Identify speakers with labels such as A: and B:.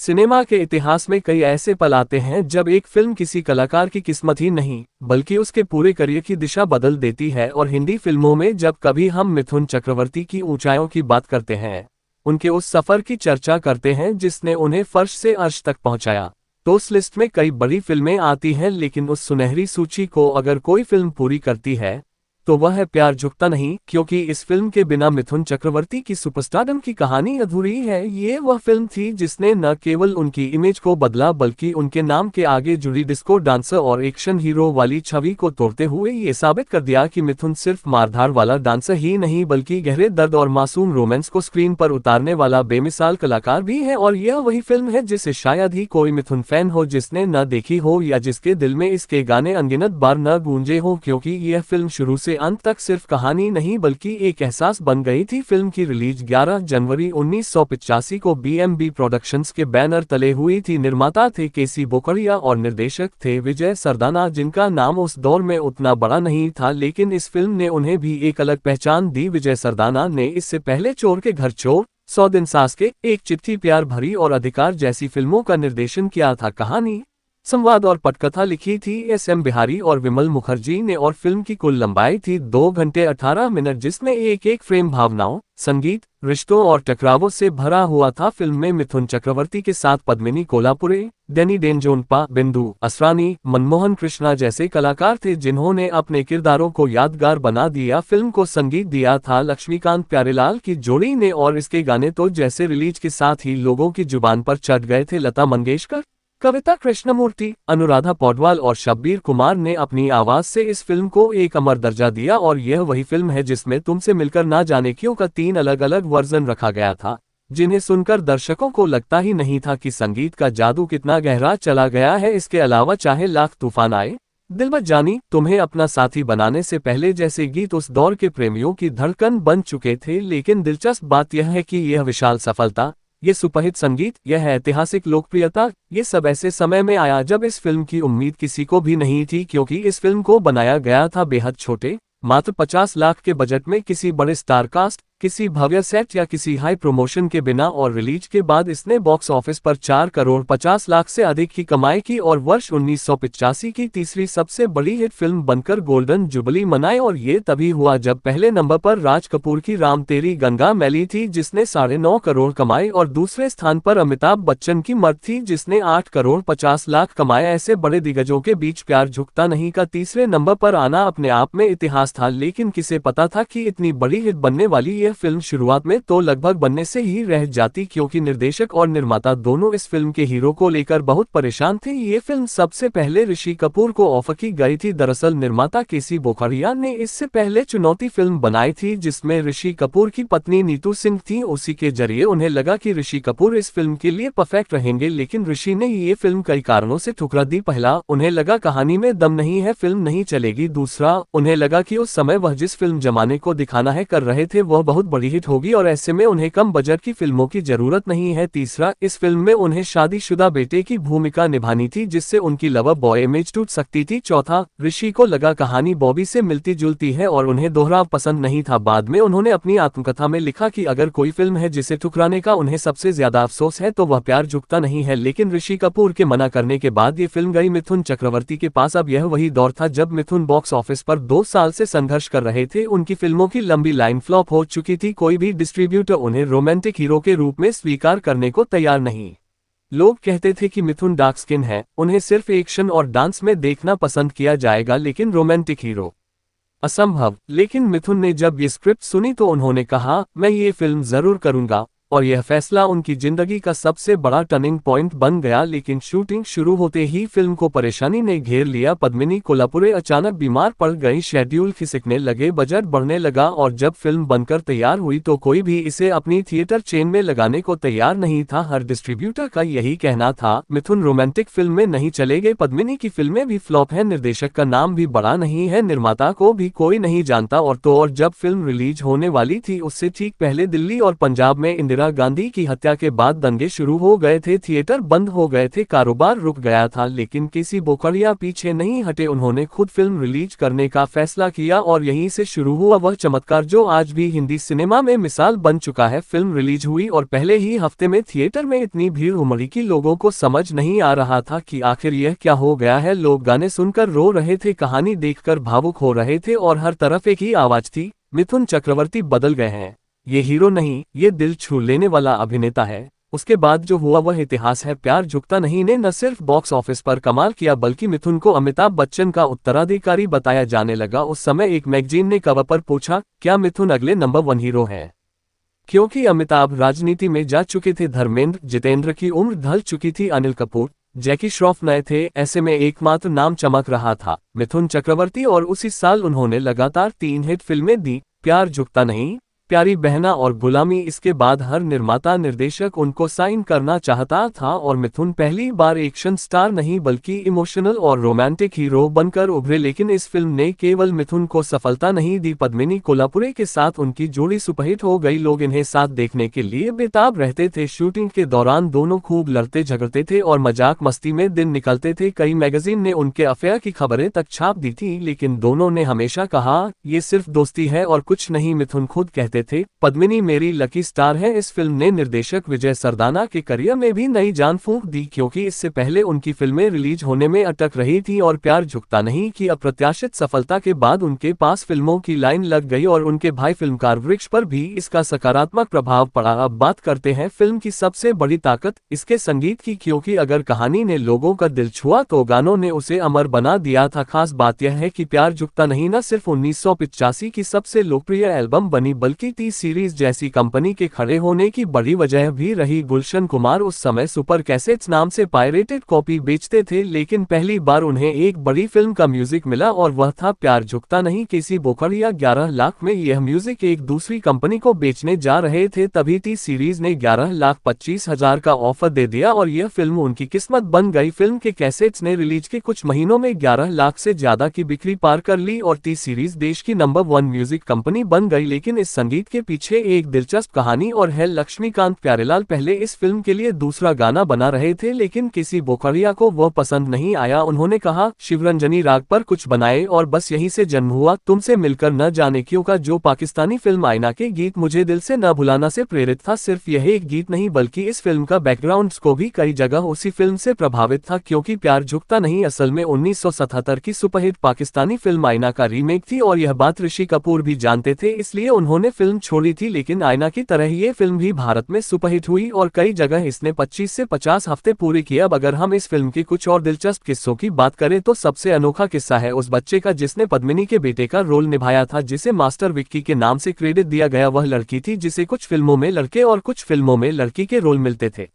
A: Cinema के इतिहास में कई ऐसे पल आते हैं जब एक फिल्म किसी कलाकार की किस्मत ही नहीं बल्कि उसके पूरे करियर की दिशा बदल देती है। और हिंदी फिल्मों में जब कभी हम मिथुन चक्रवर्ती की ऊंचाइयों की बात करते हैं, उनके उस सफर की चर्चा करते हैं जिसने उन्हें फर्श से अर्श तक पहुंचाया, तो उस लिस्ट में कई बड़ी फिल्में आती हैं। लेकिन उस सुनहरी सूची को अगर कोई फिल्म पूरी करती है तो वह है प्यार झुकता नहीं, क्योंकि इस फिल्म के बिना मिथुन चक्रवर्ती की सुपरस्टारडम की कहानी अधूरी है। ये वह फिल्म थी जिसने न केवल उनकी इमेज को बदला बल्कि उनके नाम के आगे जुड़ी डिस्को डांसर और एक्शन हीरो वाली छवि को तोड़ते हुए ये साबित कर दिया कि मिथुन सिर्फ मारधार वाला डांसर ही नहीं बल्कि गहरे दर्द और मासूम रोमांस को स्क्रीन पर उतारने वाला बेमिसाल कलाकार भी है। और यह वही फिल्म है जिसे शायद ही कोई मिथुन फैन हो जिसने न देखी हो या जिसके दिल में इसके गाने अनगिनत बार न गूंजे हो, क्योंकि यह फिल्म शुरू से अंत तक सिर्फ कहानी नहीं बल्कि एक एहसास बन गई थी। फिल्म की रिलीज 11 जनवरी 1985 को बीएमबी प्रोडक्शंस के बैनर तले हुई थी। निर्माता थे केसी बोकरिया और निर्देशक थे विजय सरदाना, जिनका नाम उस दौर में उतना बड़ा नहीं था, लेकिन इस फिल्म ने उन्हें भी एक अलग पहचान दी। विजय सरदाना ने इससे पहले चोर के घर चोर, 100 दिन सास के, एक चिट्ठी प्यार भरी और अधिकार जैसी फिल्मों का निर्देशन किया था। कहानी, संवाद और पटकथा लिखी थी एस.एम. बिहारी और विमल मुखर्जी ने और फिल्म की कुल लंबाई थी 2 घंटे 18 मिनट, जिसमें एक एक फ्रेम भावनाओं, संगीत, रिश्तों और टकरावों से भरा हुआ था। फिल्म में मिथुन चक्रवर्ती के साथ पद्मिनी कोल्हापुरे, डेनी डेंजोनपा, बिंदु असरानी, मनमोहन कृष्णा जैसे कलाकार थे जिन्होंने अपने किरदारों को यादगार बना दिया। फिल्म को संगीत दिया था लक्ष्मीकांत प्यारेलाल की जोड़ी ने और इसके गाने तो जैसे रिलीज के साथ ही लोगों की जुबान पर चढ़ गए थे। लता मंगेशकर, कविता कृष्णमूर्ति, अनुराधा पौडवाल और शब्बीर कुमार ने अपनी आवाज से इस फिल्म को एक अमर दर्जा दिया। और यह वही फिल्म है जिसमें तुमसे मिलकर ना जाने क्यों का 3 अलग अलग वर्जन रखा गया था, जिन्हें सुनकर दर्शकों को लगता ही नहीं था कि संगीत का जादू कितना गहरा चला गया है। इसके अलावा चाहे लाख तूफान आए, दिल मत जानी, तुम्हें अपना साथी बनाने से पहले जैसे गीत उस दौर के प्रेमियों की धड़कन बन चुके थे। लेकिन दिलचस्प बात यह है कि यह विशाल सफलता, ये सुपरहिट संगीत, यह ऐतिहासिक लोकप्रियता, ये सब ऐसे समय में आया जब इस फिल्म की उम्मीद किसी को भी नहीं थी, क्योंकि इस फिल्म को बनाया गया था बेहद छोटे, मात्र 50 लाख के बजट में, किसी बड़े स्टार कास्ट, किसी भव्य सेट या किसी हाई प्रमोशन के बिना। और रिलीज के बाद इसने बॉक्स ऑफिस पर 4 करोड़ 50 लाख से अधिक की कमाई की और वर्ष 1985 की तीसरी सबसे बड़ी हिट फिल्म बनकर गोल्डन जुबली मनाई। और ये तभी हुआ जब पहले नंबर पर राज कपूर की राम तेरी गंगा मैली थी जिसने 9.5 करोड़ कमाई और दूसरे स्थान पर अमिताभ बच्चन की मर्द थी जिसने 8 करोड़ 50 लाख कमाए। ऐसे बड़े दिग्गजों के बीच प्यार झुकता नहीं का तीसरे नंबर पर आना अपने आप में इतिहास था। लेकिन किसे पता था कि इतनी बड़ी हिट बनने वाली यह फिल्म शुरुआत में तो लगभग बनने से ही रह जाती, क्योंकि निर्देशक और निर्माता दोनों इस फिल्म के हीरो को लेकर बहुत परेशान थे। ये फिल्म सबसे पहले ऋषि कपूर को ऑफर की गई थी। दरअसल निर्माता केसी बोखरिया ने इससे पहले चुनौती फिल्म बनाई थी जिसमें ऋषि कपूर की पत्नी नीतू सिंह थी। उसी के जरिए उन्हें लगा कि ऋषि कपूर इस फिल्म के लिए परफेक्ट रहेंगे, लेकिन ऋषि ने ये फिल्म कई कारणों से ठुकरा दी। पहला, उन्हें लगा कहानी में दम नहीं है, फिल्म नहीं चलेगी। दूसरा, उन्हें लगा कि उस समय वह जिस फिल्म जमाने को दिखाना है कर रहे थे वह बहुत बड़ी हिट होगी और ऐसे में उन्हें कम बजट की फिल्मों की जरूरत नहीं है। तीसरा, इस फिल्म में उन्हें शादीशुदा बेटे की भूमिका निभानी थी जिससे उनकी लवर बॉय इमेज टूट सकती थी। चौथा, ऋषि को लगा कहानी बॉबी से मिलती जुलती है और उन्हें दोहराव पसंद नहीं था। बाद में उन्होंने अपनी आत्मकथा में लिखा कि अगर कोई फिल्म है जिसे ठुकराने का उन्हें सबसे ज्यादा अफसोस है तो वह प्यार झुकता नहीं है। लेकिन ऋषि कपूर के मना करने के बाद ये फिल्म गई मिथुन चक्रवर्ती के पास। अब यह वही दौर था जब मिथुन बॉक्स ऑफिस पर 2 साल से संघर्ष कर रहे थे। उनकी फिल्मों की लंबी लाइन फ्लॉप हो चुकी थी, कोई भी डिस्ट्रीब्यूटर उन्हें रोमांटिक हीरो के रूप में स्वीकार करने को तैयार नहीं। लोग कहते थे कि मिथुन डार्क स्किन है, उन्हें सिर्फ एक्शन और डांस में देखना पसंद किया जाएगा, लेकिन रोमांटिक हीरो असंभव। लेकिन मिथुन ने जब ये स्क्रिप्ट सुनी तो उन्होंने कहा, मैं ये फिल्म जरूर करूंगा। और यह फैसला उनकी जिंदगी का सबसे बड़ा टर्निंग पॉइंट बन गया। लेकिन शूटिंग शुरू होते ही फिल्म को परेशानी ने घेर लिया। पद्मिनी कोल्हापुरे अचानक बीमार पड़ गई, शेड्यूल खिसकने लगे, बजट बढ़ने लगा और जब फिल्म बनकर तैयार हुई तो कोई भी इसे अपनी थिएटर चेन में लगाने को तैयार नहीं था। हर डिस्ट्रीब्यूटर का यही कहना था, मिथुन रोमांटिक फिल्म में नहीं चलेंगे, पद्मिनी की फिल्में भी फ्लॉप हैं, निर्देशक का नाम भी बड़ा नहीं है, निर्माता को भी कोई नहीं जानता। और जब फिल्म रिलीज होने वाली थी उससे ठीक पहले दिल्ली और पंजाब में इंदिरा गांधी की हत्या के बाद दंगे शुरू हो गए थे, थिएटर बंद हो गए थे, कारोबार रुक गया था, लेकिन केसी बोकरिया पीछे नहीं हटे। उन्होंने खुद फिल्म रिलीज करने का फैसला किया और यहीं से शुरू हुआ वह चमत्कार जो आज भी हिंदी सिनेमा में मिसाल बन चुका है। फिल्म रिलीज हुई और पहले ही हफ्ते में थिएटर में इतनी भीड़ उमड़ी कि लोगों को समझ नहीं आ रहा था कि आखिर यह क्या हो गया है। लोग गाने सुनकर रो रहे थे, कहानी देखकर भावुक हो रहे थे और हर तरफ एक ही आवाज थी, मिथुन चक्रवर्ती बदल गए हैं, ये हीरो नहीं, ये दिल छू लेने वाला अभिनेता है। उसके बाद जो हुआ वह इतिहास है। प्यार झुकता नहीं ने न सिर्फ बॉक्स ऑफिस पर कमाल किया बल्कि मिथुन को अमिताभ बच्चन का उत्तराधिकारी बताया जाने लगा। उस समय एक मैगजीन ने कवर पर पूछा, क्या मिथुन अगले नंबर 1 हीरो हैं? क्योंकि अमिताभ राजनीति में जा चुके थे, धर्मेंद्र, जितेंद्र की उम्र ढल चुकी थी, अनिल कपूर, जैकी श्रॉफ नए थे, ऐसे में एकमात्र नाम चमक रहा था मिथुन चक्रवर्ती। और उसी साल उन्होंने लगातार 3 हिट फिल्में दी, प्यार झुकता नहीं, प्यारी बहना और गुलामी। इसके बाद हर निर्माता निर्देशक उनको साइन करना चाहता था और मिथुन पहली बार एक्शन स्टार नहीं बल्कि इमोशनल और रोमांटिक हीरो बनकर उभरे। लेकिन इस फिल्म ने केवल मिथुन को सफलता नहीं दी, पद्मिनी कोल्हापुरे के साथ उनकी जोड़ी सुपरहिट हो गई। लोग इन्हें साथ देखने के लिए बेताब रहते थे। शूटिंग के दौरान दोनों खूब लड़ते झगड़ते थे और मजाक मस्ती में दिन निकलते थे। कई मैगजीन ने उनके अफेयर की खबरें तक छाप दी थी, लेकिन दोनों ने हमेशा कहा ये सिर्फ दोस्ती है और कुछ नहीं। मिथुन खुद कहते थे, पद्मिनी मेरी लकी स्टार है। इस फिल्म ने निर्देशक विजय सरदाना के करियर में भी नई जान फूंक दी, क्योंकि इससे पहले उनकी फिल्में रिलीज होने में अटक रही थी और प्यार झुकता नहीं की अप्रत्याशित सफलता के बाद उनके पास फिल्मों की लाइन लग गई और उनके भाई फिल्मकार वृक्ष पर भी इसका सकारात्मक प्रभाव पड़ा। अब बात करते हैं फिल्म की सबसे बड़ी ताकत, इसके संगीत की, क्योंकि अगर कहानी ने लोगों का दिल छुआ तो गानों ने उसे अमर बना दिया था। खास बात यह है कि प्यार झुकता नहीं न सिर्फ 1985 की सबसे लोकप्रिय एल्बम बनी बल्कि टी सीरीज जैसी कंपनी के खड़े होने की बड़ी वजह भी रही। गुलशन कुमार उस समय सुपर कैसेट्स नाम से पायरेटेड कॉपी बेचते थे, लेकिन पहली बार उन्हें एक बड़ी फिल्म का म्यूजिक मिला और वह था प्यार झुकता नहीं। केसी बोकरिया 11 लाख में यह म्यूजिक एक दूसरी कंपनी को बेचने जा रहे थे, तभी टी सीरीज ने 11,25,000 का ऑफर दे दिया और यह फिल्म उनकी किस्मत बन गई। फिल्म के कैसेट्स ने रिलीज के कुछ महीनों में 11 लाख से ज्यादा की बिक्री पार कर ली और टी सीरीज देश की नंबर 1 म्यूजिक कंपनी बन गई। लेकिन इस संगीत के पीछे एक दिलचस्प कहानी और है। लक्ष्मीकांत प्यारेलाल पहले इस फिल्म के लिए दूसरा गाना बना रहे थे, लेकिन केसी बोकरिया को वह पसंद नहीं आया। उन्होंने कहा, शिवरंजनी राग पर कुछ बनाए और बस यहीं से जन्म हुआ तुमसे मिलकर न जाने क्यों का जो पाकिस्तानी फिल्म आईना के गीत मुझे दिल से न भुलाना से प्रेरित था। सिर्फ यह एक गीत नहीं बल्कि इस फिल्म का बैकग्राउंड को भी कई जगह उसी फिल्म से प्रभावित था, क्योंकि प्यार झुकता नहीं असल में 1977 की सुपरहिट पाकिस्तानी फिल्म आईना का रीमेक थी और यह बात ऋषि कपूर भी जानते थे, इसलिए उन्होंने फिल्म छोड़ी थी। लेकिन आईना की तरह ये फिल्म भी भारत में सुपरहिट हुई और कई जगह इसने 25 से 50 हफ्ते पूरे किए। अब अगर हम इस फिल्म के कुछ और दिलचस्प किस्सों की बात करें तो सबसे अनोखा किस्सा है उस बच्चे का जिसने पद्मिनी के बेटे का रोल निभाया था, जिसे मास्टर विक्की के नाम से क्रेडिट दिया गया। वह लड़की थी जिसे कुछ फिल्मों में लड़के और कुछ फिल्मों में लड़की के रोल मिलते थे।